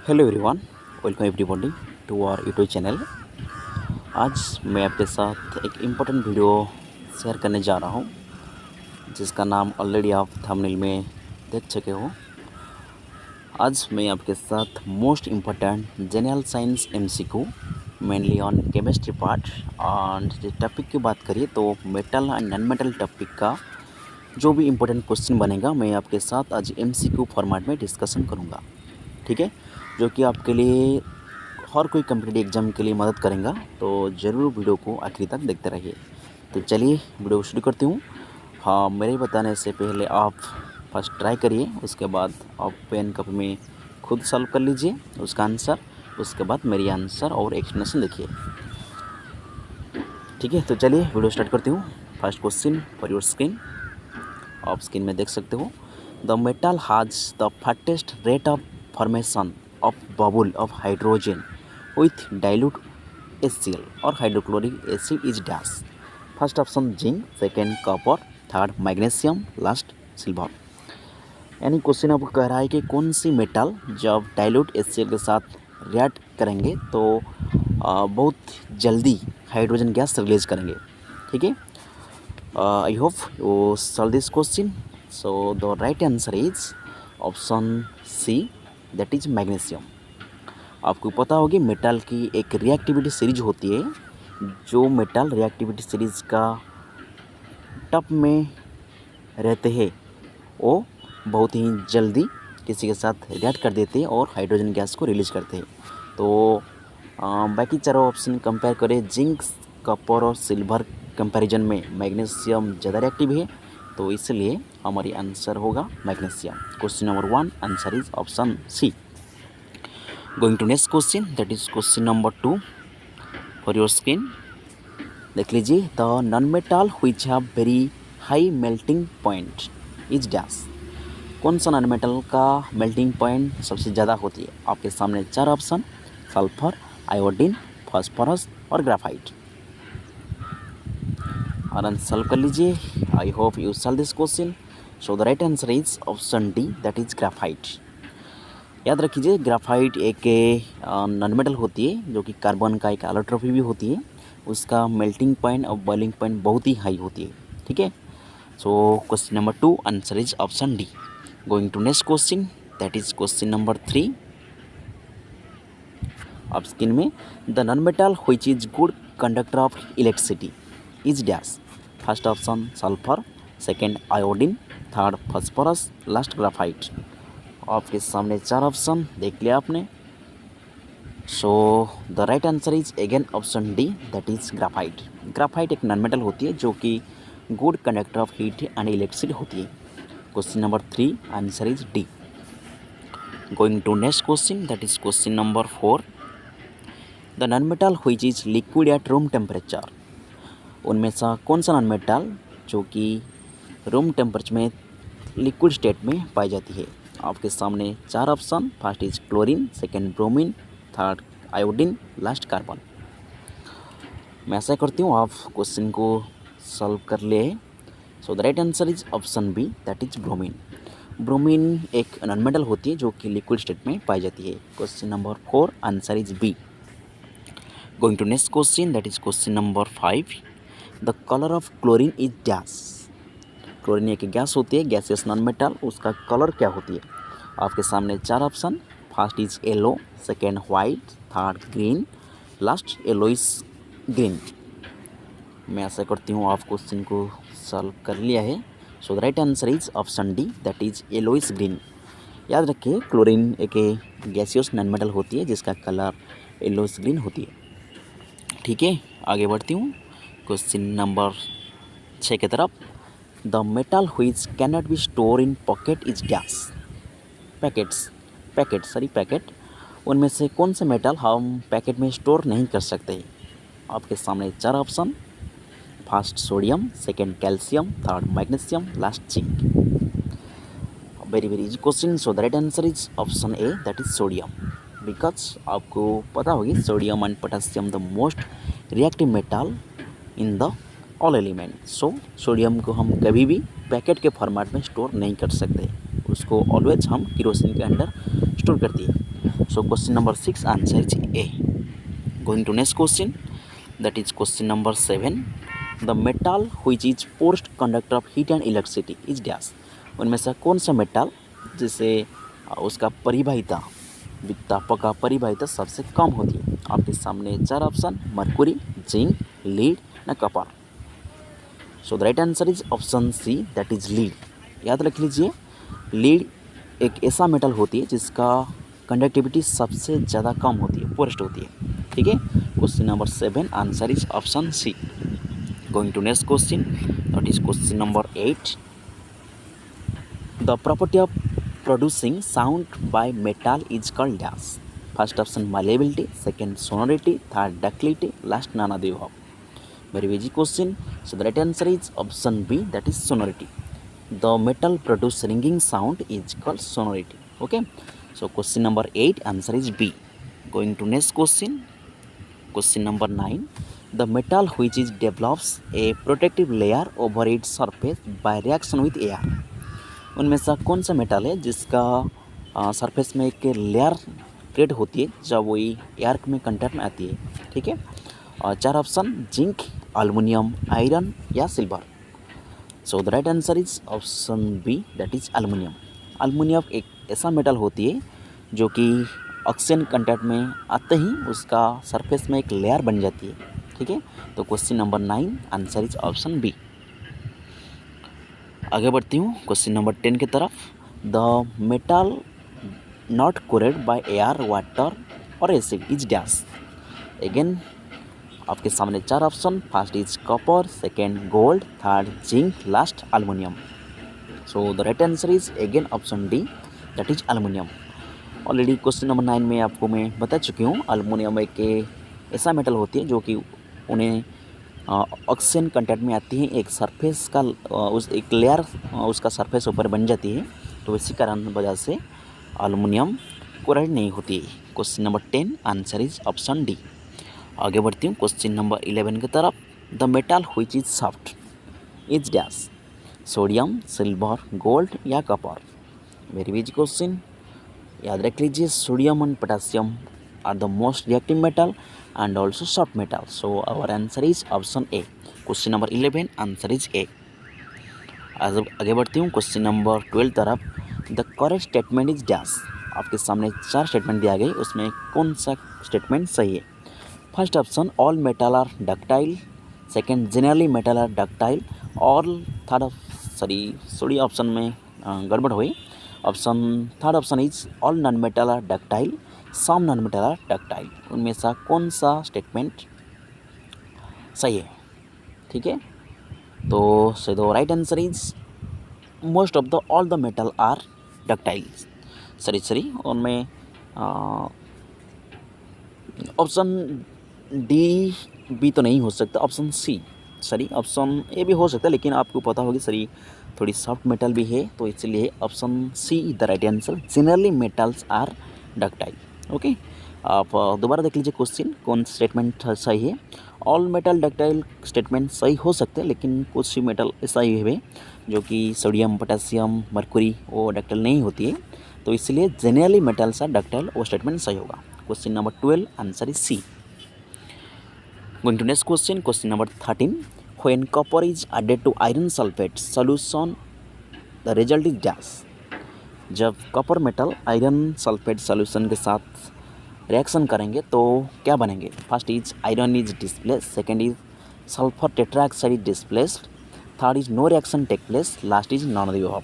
Hello everyone, welcome everybody to our YouTube channel. आज मैं आपके साथ एक इम्पोर्टेंट वीडियो शेयर करने जा रहा हूँ, जिसका नाम ऑलरेडी आप थंबनेल में देख चुके हो। आज मैं आपके साथ most important general science MCQ mainly on chemistry part and topic की बात करिए तो metal and non metal topic का जो भी इम्पोर्टेंट क्वेश्चन बनेगा मैं आपके साथ आज एमसीक्यू फॉर्मेट में डिस्कशन करूँगा। ठीक है, जो कि आपके लिए हर कोई कम्पिटिटिव एग्ज़ाम के लिए मदद करेगा, तो ज़रूर वीडियो को आखिरी तक देखते रहिए। तो चलिए वीडियो शुरू करती हूँ। हाँ, मेरे बताने से पहले आप फर्स्ट ट्राई करिए, उसके बाद आप पेन कप में खुद सॉल्व कर लीजिए उसका आंसर, उसके बाद मेरी आंसर और एक्सप्लेनेशन देखिए। ठीक है, तो चलिए वीडियो स्टार्ट करती हूँ। First question for your screen, आप स्क्रीन में देख सकते हो। The metal has the fastest rate of formation of bubble of hydrogen with dilute HCl or hydrochloric acid is dash. First option zinc, second copper, third magnesium, last silver। यानी question आपको कह रहा है कि कौन सी मेटल जब dilute HCl के साथ रिएक्ट करेंगे तो बहुत जल्दी हाइड्रोजन गैस रिलीज करेंगे। ठीक है, I hope you solve this question. So the right answer is option C, that is magnesium. आपको पता होगी मेटल की एक रिएक्टिविटी सीरीज होती है, जो मेटल रिएक्टिविटी सीरीज का टॉप में रहते हैं वो बहुत ही जल्दी किसी के साथ रिएक्ट कर देते हैं और हाइड्रोजन गैस को रिलीज करते हैं। तो बाकी चारों ऑप्शन कंपेयर करें, जिंक, कॉपर और सिल्वर कंपैरिजन में मैग्नीशियम ज़्यादा रिएक्टिव है, तो इसलिए हमारी आंसर होगा magnesium. Question number 1 answer is option C. Going to next question, that is question number 2 for your screen. देख लीजिए, the non metal which have very high melting point is dash. कौन सा non metal का melting point सबसे ज़्यादा होती है? आपके सामने चार ऑप्शन, सल्फर, आयोडीन, फास्फोरस और ग्राफाइट। और आंसर सॉल्व कर लीजिए। आई hope you solve this question. So the right answer is option D, that is graphite. याद रखिए, ग्राफाइट एक नॉन मेटल होती है जो कि कार्बन का एक एलोट्रोफी भी होती है। उसका मेल्टिंग पॉइंट और बॉइलिंग पॉइंट बहुत ही हाई होती है। ठीक है, so question number 2 answer is option D. Going to next question, that is question number 3। आप स्क्रीन में, the non metal which is good conductor of electricity is dash. First option sulphur, second iodine, third phosphorus, last graphite. आपके सामने चार option देख लिया आपने। So the right answer is again option D, that is graphite. Graphite एक non metal होती है जो कि good conductor of heat and electricity होती है। Question number 3 answer is D. Going to next question, that is question number 4। The non metal which is liquid at room temperature. उनमें से कौन सा नॉन मेटल जो कि रूम टेम्परेचर में liquid state में पाई जाती है? आपके सामने चार option, first is chlorine, second bromine, third iodine, last carbon. मैं आशा करती हूँ आप क्वेश्चन को सॉल्व कर लिए। So the right answer is option B, that is bromine. Bromine एक नॉन मेटल होती है जो कि लिक्विड स्टेट में पाई जाती है। Question number 4 answer is B. Going to next question, that is question number 5। The colour of chlorine is dash. Chlorine एक गैस होती है, गैसियस नॉन मेटल, उसका कलर क्या होती है? आपके सामने चार option, first is yellow, second white, third green, last yellowish green. मैं आशा करती हूँ आप क्वेश्चन को सॉल्व कर लिया है। सो the right answer is option D, that is yellowish green. याद रखिए, क्लोरीन एक गैसियस नॉन मेटल होती है जिसका कलर येलोइश ग्रीन होती है। ठीक है, आगे बढ़ती हूँ क्वेश्चन नंबर 6 की तरफ। The metal which cannot be store in pocket is dash. Packet. उनमें से कौन से मेटल हम पैकेट में स्टोर नहीं कर सकते? आपके सामने चार option, first sodium, second calcium, third magnesium, last zinc. Very very easy question. So the right answer is option A, that is sodium. Because आपको पता होगी sodium and potassium the most reactive metal in the all element. So sodium को हम कभी भी packet के format में store नहीं कर सकते, उसको ऑलवेज हम केरोसिन के अंदर स्टोर करती है। So question number 6 answer is A. Going to next question, that is question number 7. The metal which is post conductor of heat and electricity is dash. उनमें से कौन सा मेटल जिसे उसका परिबाहिता वितापक का परिबाहिता सबसे कम होती है? आपके सामने 4 ऑप्शन, मरकुरी, जिंक, लीड ना copper. So the right answer is option C, that is lead. याद रख लीजिए, लीड एक ऐसा मेटल होती है जिसका कंडक्टिविटी सबसे ज़्यादा कम होती है, पोरेस्ट होती है. ठीक है, question number 7 answer is option C. Going to next question, that is question number 8. The property of producing sound by metal is called dash. First option malleability, second sonority, third ductility, last none of the above. Very easy question. So the right answer is option B, that is sonority. The metal produce ringing sound is called sonority. Okay. So question number 8 answer is B. Going to next question. Question number 9. The metal which is develops a protective layer over its surface by reaction with air. उनमें से कौन सा metal है जिसका surface में एक layer create होती है जब वही एयर में कंटैक्ट में आती है? ठीक है, 4 ऑप्शन, जिंक, एल्युमिनियम, आयरन या silver. So the right answer is option B, that is aluminium. Aluminium एक ऐसा मेटल होती है जो कि ऑक्सीजन कंटैक्ट में आते ही उसका सरफेस में एक लेयर बन जाती है. ठीक है, तो question number 9 answer is option B. आगे बढ़ती हूँ क्वेश्चन नंबर 10 की तरफ. The metal not corroded by air, water और एसिड इज डैश. अगेन आपके सामने 4 option. First is copper, second gold, third zinc, last aluminium. So the right answer is again option D, that is aluminium. Already question number 9 में आपको मैं बता चुकी हूँ, aluminium एक ऐसा मेटल होती है जो कि उन्हें ऑक्सीजन कंटैक्ट में आती है, एक सरफेस का उस एक लेयर उसका सरफेस ऊपर बन जाती है, तो इसी कारण वजह से एल्युमिनियम कोरेड नहीं होती है. Question number 10 answer is option D. आगे बढ़ती हूँ क्वेश्चन नंबर 11 की तरफ. The metal which is soft is dash. Sodium, silver, gold या कॉपर. Very easy question. याद रख लीजिए, sodium and potassium are the most reactive metal and also soft metal. So our answer is option A. Question number 11 answer is A. आगे बढ़ती हूँ question number 12 तरफ. The correct statement is dash. आपके सामने 4 statement दिया गया, उसमें कौन सा स्टेटमेंट सही है? First option, all metal are ductile. Second, generally metal are ductile. और थर्ड ऑप्शन में गड़बड़ हुई. Third option is all non metal are ductile, some non metal are ductile. उनमें से कौन सा स्टेटमेंट सही है? ठीक है, तो so the right answer is most of the all the metal are ductile. Sorry उनमें ऑप्शन डी बी तो नहीं हो सकता, ऑप्शन सी ऑप्शन ए भी हो सकता है, लेकिन आपको पता होगी थोड़ी सॉफ्ट मेटल भी है, तो इसलिए option C the right answer. Generally metals are ductile. Okay, आप दोबारा देख लीजिए क्वेश्चन, कौन स्टेटमेंट सही है. ऑल मेटल डक्टाइल स्टेटमेंट सही हो सकते हैं, लेकिन कुछ ही मेटल ऐसा ही है जो कि सोडियम, पोटेशियम, मरकुरी वो डक्टाइल नहीं होती है, तो इसलिए जनरली मेटल्स आर डक्टाइल, वो स्टेटमेंट सही होगा. Question number 12 answer is C. Going to next question, question number 13. When copper is added to iron sulphate solution the result is dash. जब copper metal iron sulphate solution के साथ reaction करेंगे तो क्या बनेंगे? First is iron is displace, second is sulphur tetraoxide is displaced, third is no reaction take place, last is none of the above.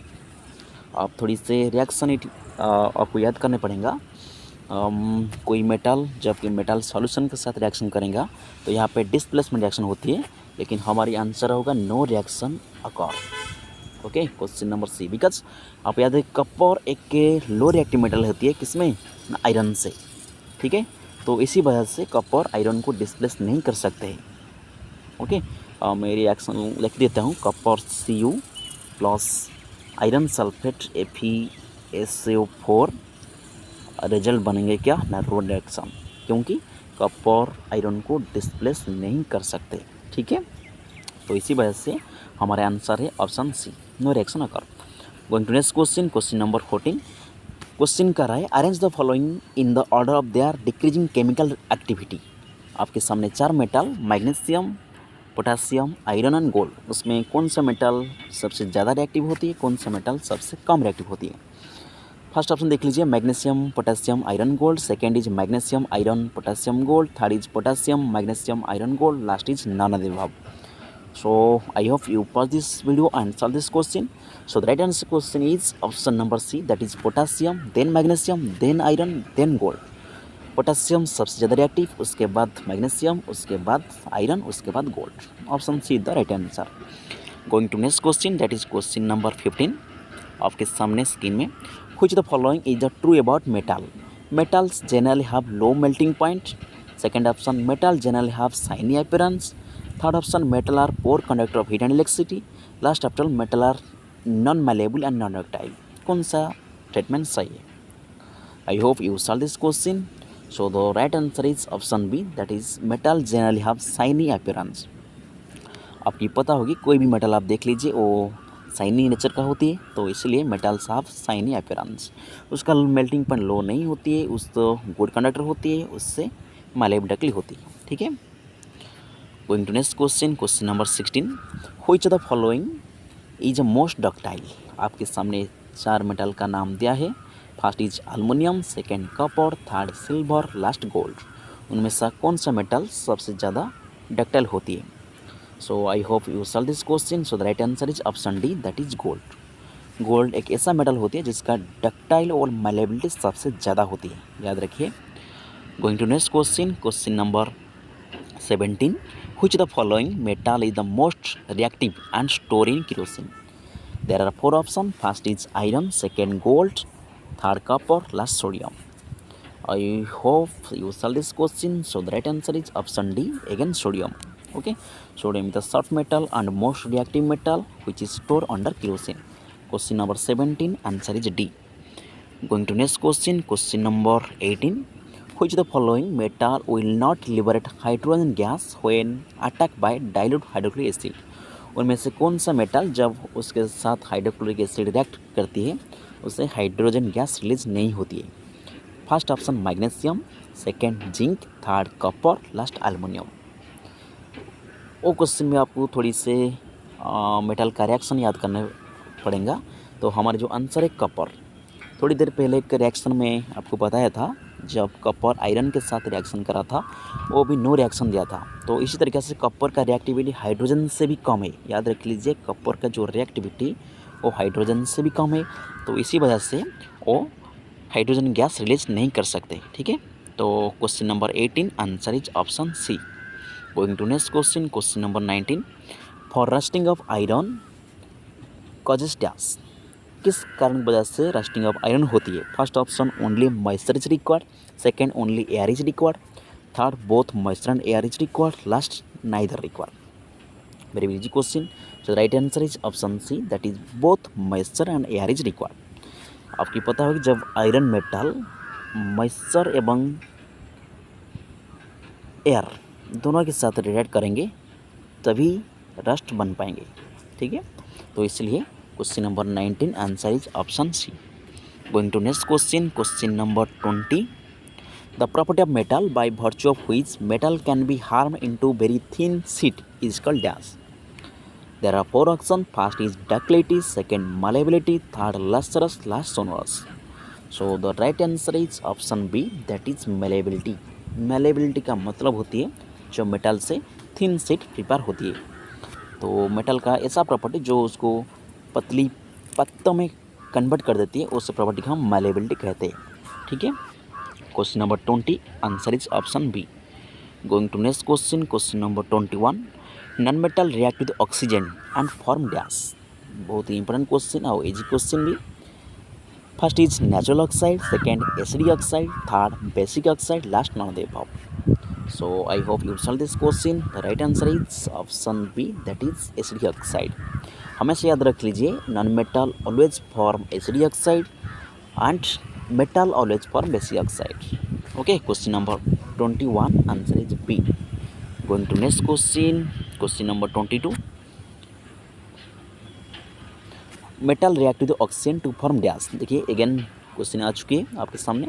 आप थोड़ी से रिएक्शन आपको याद करने पड़ेगा. कोई मेटल जब मेटल सॉल्यूशन के साथ रिएक्शन करेगा तो यहाँ पे डिस्प्लेसमेंट रिएक्शन होती है, लेकिन हमारी आंसर होगा no reaction occur. Okay, question number C. Because आप याद है कॉपर एक लो रिएक्टिव मेटल होती है, किसमें? आयरन से. ठीक है, तो इसी वजह से कॉपर आयरन को डिस्प्लेस नहीं कर सकते हैं. ओके, मैं रिएक्शन लिख देता हूँ. Copper Cu plus iron sulphate FeSO4, result बनेंगे क्या? नेचुरल रिएक्शन, क्योंकि कॉपर आयरन को डिस्प्लेस नहीं कर सकते. ठीक है, तो इसी वजह से हमारे आंसर है option C, no reaction occur. Going to next question, question number 14. Question कर रहा है arrange the following in the order of their decreasing chemical activity. आपके सामने 4 metal magnesium, potassium, iron and gold, उसमें कौन सा मेटल सबसे ज़्यादा रिएक्टिव होती है, कौन सा मेटल सबसे कम रिएक्टिव होती है। फर्स्ट ऑप्शन देख लीजिए magnesium, potassium, iron, gold. Second is magnesium, iron, potassium, gold. Third is potassium, magnesium, iron, gold. Last is none of the above. So I hope you pause this video and solve this question. So the right answer question is option number C, that is potassium, then magnesium, then iron, then gold. Potassium सबसे ज़्यादा reactive, उसके बाद magnesium, उसके बाद iron, उसके बाद gold. Option C the right answer. Going to next question, that is question number 15 आपके सामने स्क्रीन में। Which the following is the true about metal. Metals generally have low melting point. Second option metal generally have shiny appearance. Third option metal are poor conductor of heat and electricity. Last option metal are non malleable and non ductile. कौन सा statement सही है? I hope you solve this question. So the right answer is option B, that is metal generally have shiny appearance. आपकी पता होगी कोई भी metal आप देख लीजिए वो शाइनी नेचर का होती है, तो इसलिए मेटल्स हैव शाइनी अपीयरेंस। उसका मेल्टिंग पॉइंट लो नहीं होती है, उस तो गुड कंडक्टर होती है, उससे मैलेबल डक्टाइल होती है। ठीक है, going to next question, question number 16। Which the following is a most ductile. आपके सामने 4 मेटल का नाम दिया है। First is aluminium, second copper, third silver, last gold. उनमें से कौन सा मेटल सबसे ज़्यादा डक्टाइल होती है? So I hope you solve this question. So the right answer is option D, that is gold. Gold एक ऐसा मेटल होती है जिसका डक्टाइल और मैलेबिलिटी सबसे ज़्यादा होती है, याद रखिए। Going to next question, question number 17। Which the following metal is the most reactive and stored in kerosene? There are 4 options. First is iron, second gold, third copper, last sodium. I hope you solve this question. So the right answer is option D, again sodium. Okay, sodium is the soft metal and most reactive metal which is stored under kerosene. Question number 17, answer is D. Going to next question, question number 18. Which the following metal will not liberate hydrogen gas when attacked by dilute hydrochloric acid? उनमें से कौन सा metal जब उसके साथ hydrochloric acid react करती है उससे हाइड्रोजन गैस रिलीज नहीं होती है? First option magnesium, second zinc, third copper, last aluminium. वो क्वेश्चन में आपको थोड़ी से मेटल का रिएक्शन याद करना पड़ेगा। तो हमारा जो आंसर है कॉपर। थोड़ी देर पहले एक रिएक्शन में आपको बताया था, जब कॉपर आयरन के साथ रिएक्शन करा था वो भी नो रिएक्शन दिया था। तो इसी तरीके से कॉपर का रिएक्टिविटी हाइड्रोजन से भी कम है, याद रख लीजिए। कॉपर का जो रिएक्टिविटी वो हाइड्रोजन से भी कम है, तो इसी वजह से वो हाइड्रोजन गैस रिलीज नहीं कर सकते। ठीक है, तो question number 18 answer is option C. Going to next question, question number 19। For rusting of iron causes dash. किस कारण वजह से रस्टिंग ऑफ आयरन होती है? First option only moisture is required, second only air is required, third both moisture and air is required, last neither required. Very easy question. So right answer is option C, that is both moisture and air is required. आपकी पता होगी जब iron metal moisture एवं air दोनों के साथ react करेंगे तभी रस्ट बन पाएंगे। ठीक है, तो इसलिए question number 19 answer is option C. Going to next question, question number 20। The property of metal by virtue of which metal can be harm into very thin sheet is called dash. There are 4 option. First is ductility, second malleability, third lustrous, last sonorous. So the right answer is option B, that is malleability. malleability का मतलब होती है जो metal से thin sheet prepare होती है। तो metal का ऐसा प्रॉपर्टी जो उसको पतली पत्तों में कन्वर्ट कर देती है, उस प्रॉपर्टी को हम malleability कहते हैं। ठीक है, question number 20 answer is option B. Going to next question, question number 21। Non metal react with oxygen and form dash. बहुत ही इंपॉर्टेंट क्वेश्चन और इजी क्वेश्चन भी। First is natural oxide, second acidic oxide, third basic oxide, last none of the above. So I hope you solve this question. The right answer is option B, that is acidic oxide. हमेशा याद रख लीजिए, non metal always form acidic oxide and metal always form basic oxide. Okay, question number 21 answer is B. Going to next question, question number 22। Metal react with oxygen to form dash. देखिए again question आ चुकी है आपके सामने,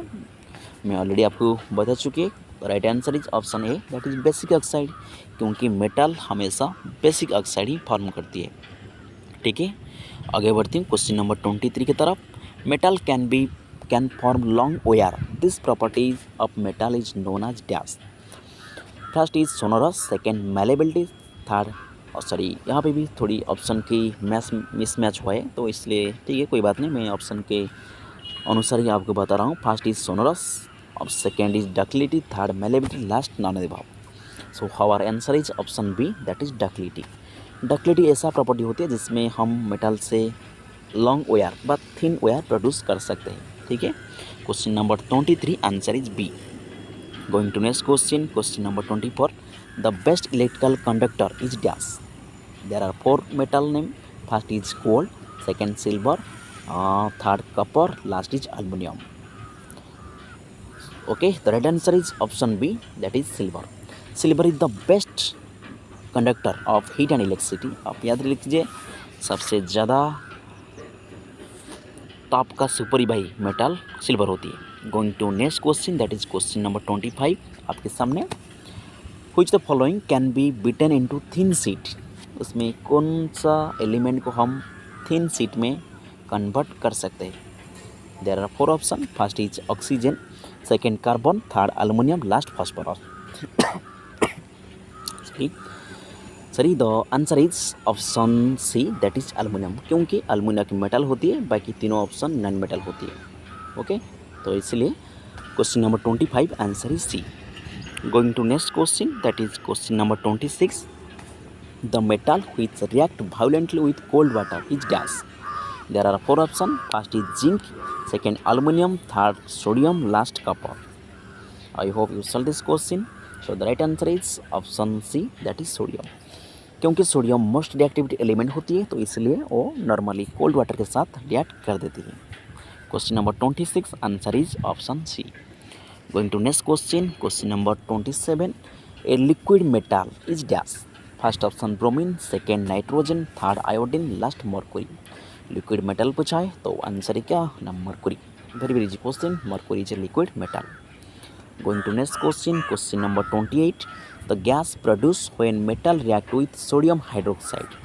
मैं already आपको बता चुकी है। Right answer is option A, that is basic oxide, क्योंकि मेटल हमेशा बेसिक ऑक्साइड ही फॉर्म करती है। ठीक है, आगे बढ़ती हूँ क्वेश्चन नंबर 23 की तरफ। Metal can form long wire, this properties of metal is known as dash. First is sonorous, second malleability, third sorry यहाँ पे भी थोड़ी ऑप्शन की मिसमैच हुआ है, तो इसलिए ठीक है कोई बात नहीं, मैं ऑप्शन के अनुसार ही आपको बता रहा हूँ। फर्स्ट इज सोनोरस और second is ductility, third malleability, last none above. So our answer is option B, that is ductility. Ductility ऐसा प्रॉपर्टी होती है जिसमें हम मेटल से लॉन्ग वायर व थिन वायर प्रोड्यूस कर सकते हैं। ठीक है, question number 23 answer is B. Going to next question, question number 24. The best electrical conductor is dash. There are four metal name. First is gold, second silver, third copper, last is aluminum. Okay, the right answer is option B, that is silver. Silver is the best conductor of heat and electricity. आप याद लिख लीजिए, सबसे ज़्यादा top का super भाई metal silver होती है। Going to next question, that is question number 25 आपके सामने। Which the following can be beaten into thin sheet, उसमें कौन सा एलिमेंट को हम थिन शीट में कन्वर्ट कर सकते हैं। There are four option, first is oxygen, second carbon, third aluminium, last phosphorus. Sorry the answer is option C, that is aluminium, क्योंकि एल्युमिनियम की मेटल होती है, बाकी तीनों ऑप्शन नॉन मेटल होती है। ओके, तो इसलिए question number 25 answer is C. Going to next question, that is question number 26। The metal which react violently with cold water is dash. There are four option, first is zinc, second aluminium, third sodium, last copper. I hope you solve this question. So the right answer is option C, that is sodium, क्योंकि sodium most reactivity element होती है, तो इसलिए वो normally cold water के साथ react कर देती है। Question number 26 answer is option C. Going to next question, question number 27। A liquid metal is dash. First option bromine, second nitrogen, third iodine, last mercury. Liquid metal पूछा है तो answer है क्या ना, mercury. Very very easy question, mercury is a liquid metal. Going to next question, question number 28. The gas produced when metal react with sodium hydroxide.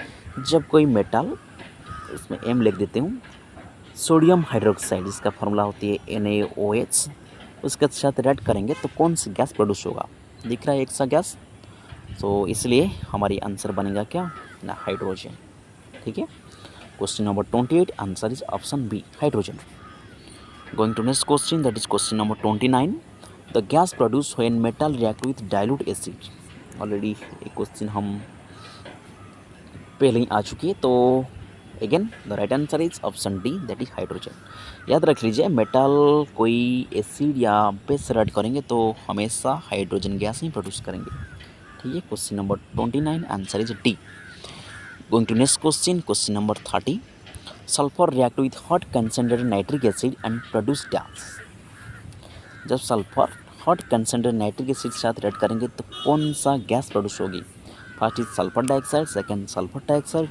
जब कोई metal, इसमें M लिख देते हूँ, सोडियम हाइड्रोक्साइड, इसका फॉर्मूला होती है NaOH, उसके साथ रिएक्ट करेंगे तो कौन सी गैस प्रोड्यूस होगा। दिख रहा है एक सा गैस, तो इसलिए हमारी आंसर बनेगा क्या ना, हाइड्रोजन। ठीक है, question number 28 answer is option B, hydrogen. Going to next question, that is question number 29। The gas produce when metal react with dilute acid. Already एक क्वेश्चन हम पहले ही आ चुकी है, तो again the right answer is option D, that is hydrogen. याद रख लीजिए, मेटल कोई एसिड या बेस से रिएक्ट करेंगे तो हमेशा हाइड्रोजन गैस ही प्रोड्यूस करेंगे। ठीक है, question number 29 answer is D. Going to next question, question number 30। Sulphur react with hot concentrated nitric acid and produce gas. जब sulphur hot concentrated nitric acid के साथ रिएक्ट करेंगे तो कौन सा गैस प्रोड्यूस होगी। First is sulphur dioxide, second sulphur dioxide,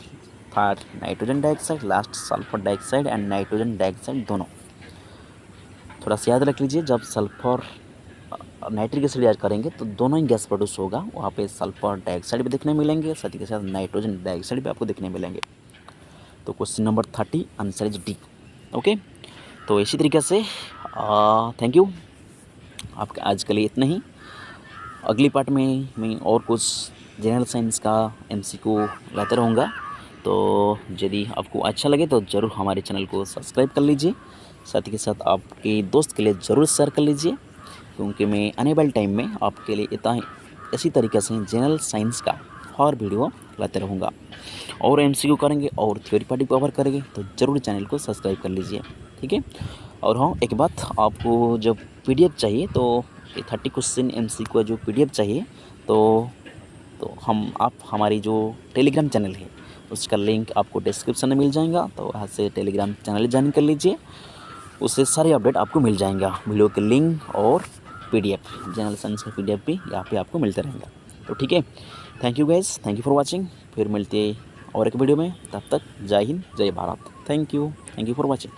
third nitrogen dioxide, last sulphur dioxide and nitrogen dioxide दोनों। थोड़ा सा याद रख लीजिए, जब सल्फर नाइट्रिक एसिड रिएक्ट करेंगे तो दोनों ही गैस प्रोड्यूस होगा। वहाँ पे सल्फर डाइऑक्साइड भी देखने मिलेंगे, साथ ही के साथ नाइट्रोजन डाइऑक्साइड भी आपको देखने मिलेंगे। तो question number 30 answer is D. Okay, तो इसी तरीके से थैंक यू, आपका आज के लिए इतना ही। अगली पार्ट में मैं और कुछ जनरल साइंस का MCQ लाता रहूँगा, तो यदि आपको अच्छा लगे तो ज़रूर हमारे चैनल को सब्सक्राइब कर लीजिए, साथ ही के साथ आपके दोस्त के लिए ज़रूर शेयर कर लीजिए, क्योंकि मैं आने वाले टाइम में आपके लिए इसी तरीके से जनरल साइंस का और वीडियो लाते रहूँगा, और MCQ करेंगे और थ्योरी पार्ट कवर करेंगे, तो ज़रूर चैनल को सब्सक्राइब कर लीजिए। ठीक है, और हाँ एक बात, आपको जब PDF चाहिए तो 30 क्वेश्चन MCQ का जो PDF चाहिए तो आप हमारी जो टेलीग्राम चैनल है उसका लिंक आपको डिस्क्रिप्शन में मिल जाएगा, तो वहाँ से टेलीग्राम चैनल ज्वाइन कर लीजिए, उससे सारे अपडेट आपको मिल जाएगा, वीडियो के लिंक और PDF, जनरल साइंस का PDF भी यहाँ पे आपको मिलता रहेगा। तो ठीक है, thank you guys, thank you for watching. फिर मिलते हैं और एक वीडियो में, तब तक जय हिंद जय Bharat. Thank you for watching.